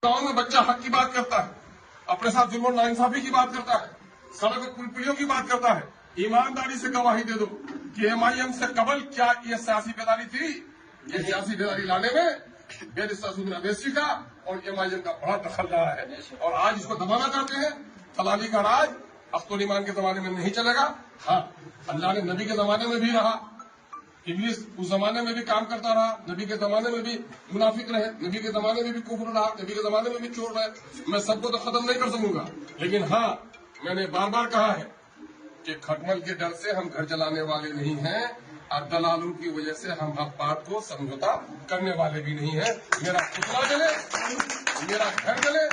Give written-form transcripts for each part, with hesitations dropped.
गाँव में बच्चा हक की बात करता है, अपने साथ जुल्म और नाइंसाफी की बात करता है, सड़क और पुलियों की बात करता है, ईमानदारी से गवाही दे दो कि एमआईएम से कबल क्या ये सियासी बेदारी थी। ये सियासी बेदारी लाने में बैरिस्टर सुदीन अवैसी का और एमआईएम का बड़ा दखल रहा है और आज इसको दबाना चाहते हैं। दलाली का राज अख्तर ईमान के जमाने में नहीं चलेगा। हाँ, अल्लाह ने नबी के जमाने में भी रहा, इब्लीस उस जमाने में भी काम करता रहा, नबी के जमाने में भी मुनाफिक रहे, नबी के जमाने में भी कुफ्र रहा, नबी के जमाने में भी चोर रहे। मैं सबको तो खत्म नहीं कर सकूंगा, लेकिन हाँ, मैंने बार बार कहा है कि खटमल के डर से हम घर चलाने वाले नहीं हैं और दलालों की वजह से हम हक बात को समझौता करने वाले भी नहीं हैं। मेरा पुतला जले, मेरा घर जले,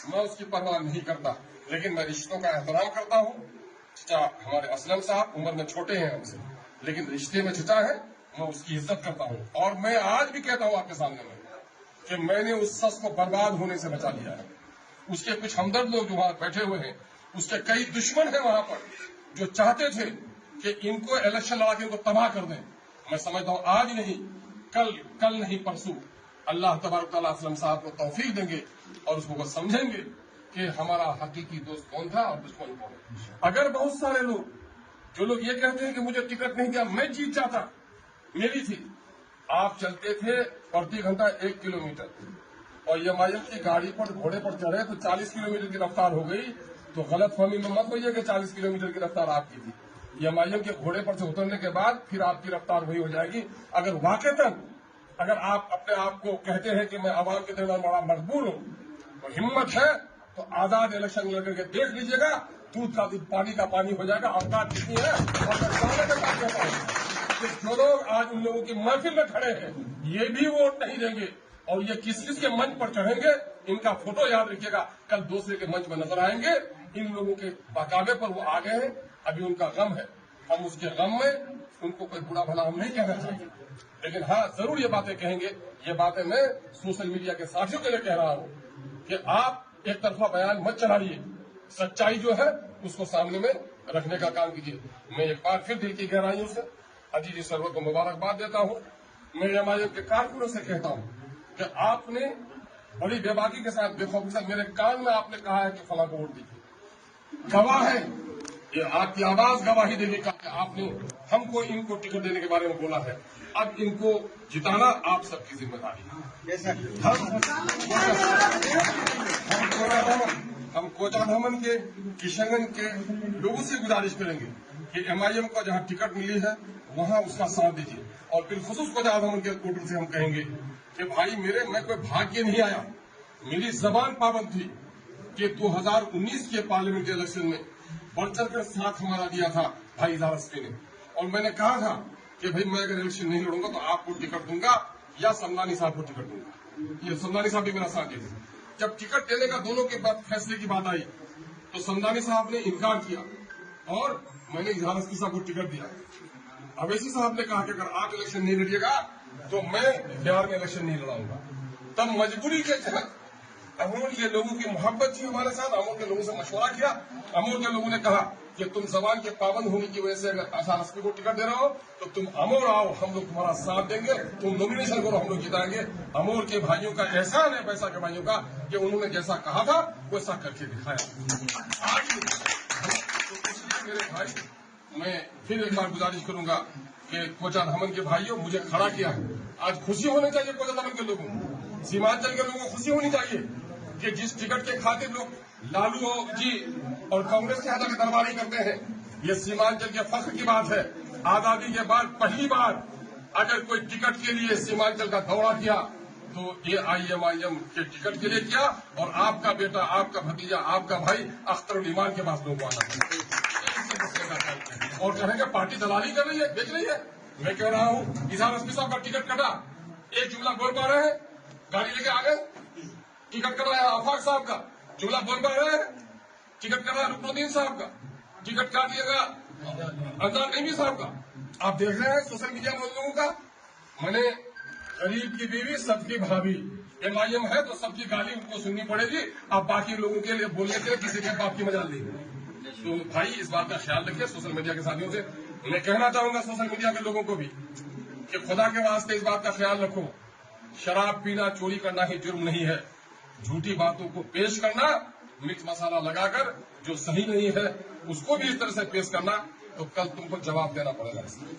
मैं उसकी परवाह नहीं करता, लेकिन मैं रिश्तों का एहतराम करता हूँ। चचा हमारे असलम साहब उम्र में छोटे हैं हमसे, लेकिन रिश्ते में चचा है, मैं उसकी इज्जत करता हूँ। और मैं आज भी कहता हूँ आपके सामने में कि मैंने उस शख्स को बर्बाद होने से बचा लिया है। उसके कुछ हमदर्द लोग जो वहां बैठे हुए हैं, उसके कई दुश्मन हैं वहां पर जो चाहते थे कि इनको इलेक्शन लड़ा के इनको तबाह कर दें। मैं समझता हूँ आज नहीं, कल नहीं परसों अल्लाह तबारक तआला असलम साहब को तौफीक देंगे और उसको वो समझेंगे कि हमारा हकीकी दोस्त कौन था और दुश्मन कौन है। अगर बहुत सारे लोग जो लोग ये कहते हैं कि मुझे टिकट नहीं दिया, मैं जीत जाता, मेरी थी। आप चलते थे प्रति घंटा 1 किलोमीटर और एमआईएम की गाड़ी पर घोड़े पर चढ़े तो 40 किलोमीटर की रफ्तार हो गई, तो गलत फहमी में मत होइए कि 40 किलोमीटर की रफ्तार आपकी थी। एमआईएम के घोड़े पर से उतरने के बाद फिर आपकी रफ्तार वही हो जाएगी। अगर वाकईतन अगर आप अपने आप को कहते हैं कि मैं आवाम के दरमियान बड़ा मकबूल हूँ, तो हिम्मत है तो आजाद इलेक्शन लड़ करके देख लीजिएगा, दूध का दूध पानी का पानी हो जाएगा। औकात कितनी है और मैं सामने में बात कहता हूँ कि जो लोग आज उन लोगों की महफिल में खड़े हैं, ये भी वोट नहीं देंगे और ये किस के मंच पर चढ़ेंगे, इनका फोटो याद रखिएगा, कल दूसरे के मंच में नजर आएंगे। इन लोगों के बकावे पर वो आ गए हैं, अभी उनका गम है, हम उसके गम में उनको कोई बुरा भला हम नहीं कहना चाहते, लेकिन हाँ जरूर ये बातें कहेंगे। ये बातें मैं सोशल मीडिया के साथियों के लिए कह रहा हूँ कि आप एक तरफा बयान मत चलाइए, सच्चाई जो है उसको सामने में रखने का काम कीजिए। मैं एक बार फिर दिल की गहराइयों से अजीज सरवर को मुबारकबाद देता हूँ। मैं एमआईएम के कारकुनों से कहता हूँ कि आपने बड़ी बेबाकी के साथ बेखौफी से मेरे कान में आपने कहा है कि फला को वोट दीजिए, गवाह है, ये आपकी आवाज गवाही देने का आपने हमको इनको टिकट देने के बारे में बोला है। अब इनको जिताना आप सबकी जिम्मेदारी है। हम कोचा धमन के किशनगंज के लोगों से गुजारिश करेंगे कि एमआईएम को जहां टिकट मिली है वहां उसका साथ दीजिए। और बिलखुसूस कोचा धमन के वोटर से हम कहेंगे कि भाई मैं कोई भाग्य नहीं आया, मेरी जबान पाबंद थी कि 2019 के पार्लियामेंट इलेक्शन में बढ़ चढ़ कर साथ हमारा दिया था भाई इजारस्ती ने, और मैंने कहा था कि भाई मैं अगर इलेक्शन नहीं लड़ूंगा तो आपको टिकट दूंगा या समदानी साहब को टिकट दूंगा। ये समदानी साहब भी मेरा साथ देते। जब टिकट देने का दोनों के बाद फैसले की बात आई तो समदानी साहब ने इनकार किया और मैंने इजारस्ती साहब को टिकट दिया। अवैसी साहब ने कहा कि अगर आप इलेक्शन नहीं लड़िएगा तो मैं बिहार में इलेक्शन नहीं लड़ाऊंगा। तब मजबूरी के तहत अमूल के लोगों की मोहब्बत थी हमारे साथ, अमूल के लोगों से मशवरा किया। अमूल के लोगों ने कहा कि तुम जबान के पाबंद होने की वजह से अगर आसारस्ती को टिकट दे रहे हो तो तुम अमोर आओ, हम लोग तुम्हारा साथ देंगे, तुम नॉमिनेशन करो, हम लोग जिताएंगे। अमोर के भाइयों का एहसान है पैसा के भाइयों का कि उन्होंने जैसा कहा था वैसा करके दिखाया। मेरे भाई, मैं फिर एक बार गुजारिश करूंगा कि कोचा धमन के भाइयों मुझे खड़ा किया है। आज खुशी होनी चाहिए कोचा धमन के लोगों को, सीमांचल के लोगों को खुशी होनी चाहिए कि जिस टिकट के खातिर लोग लालू जी और कांग्रेस के हाथ दरबारी करते हैं, ये सीमांचल के फख्र की बात है। आजादी के बाद पहली बार अगर कोई टिकट के लिए सीमांचल का दौरा किया तो ये आईएमआईएम के टिकट के लिए किया और आपका बेटा, आपका भतीजा, आपका भाई अख्तर ईमान के पास लोगों को आना और कहेंगे पार्टी दलाली कर रही है, बेच रही है। मैं कह रहा हूँ इजहार रश्मी साहब का टिकट कटा, एक जुमला बोल पा रहे हैं, गाड़ी लेके आ गए, टिकट कट रहा है आफाक साहब का, जुमला बोल पा रहे हैं, टिकट कर रहा है रुकनुद्दीन साहब का, टिकट काट दिएगा अंजार नईमी साहब का। आप देख रहे हैं सोशल मीडिया में लोगों का, मैंने गरीब की बीवी सबकी भाभी, एमआईएम है तो सबकी गाली उनको सुननी पड़ेगी। आप बाकी लोगों के लिए बोलने के लिए किसी के बाप की मजाल नहीं। तो भाई इस बात का ख्याल रखिए सोशल मीडिया के साथियों से। मैं कहना चाहूंगा सोशल मीडिया के लोगों को भी कि खुदा के वास्ते इस बात का ख्याल रखो, शराब पीना चोरी करना ही जुर्म नहीं है। झूठी बातों को पेश करना, मिर्च मसाला लगाकर जो सही नहीं है उसको भी इस तरह से पेश करना, तो कल तुमको जवाब देना पड़ेगा इसलिए।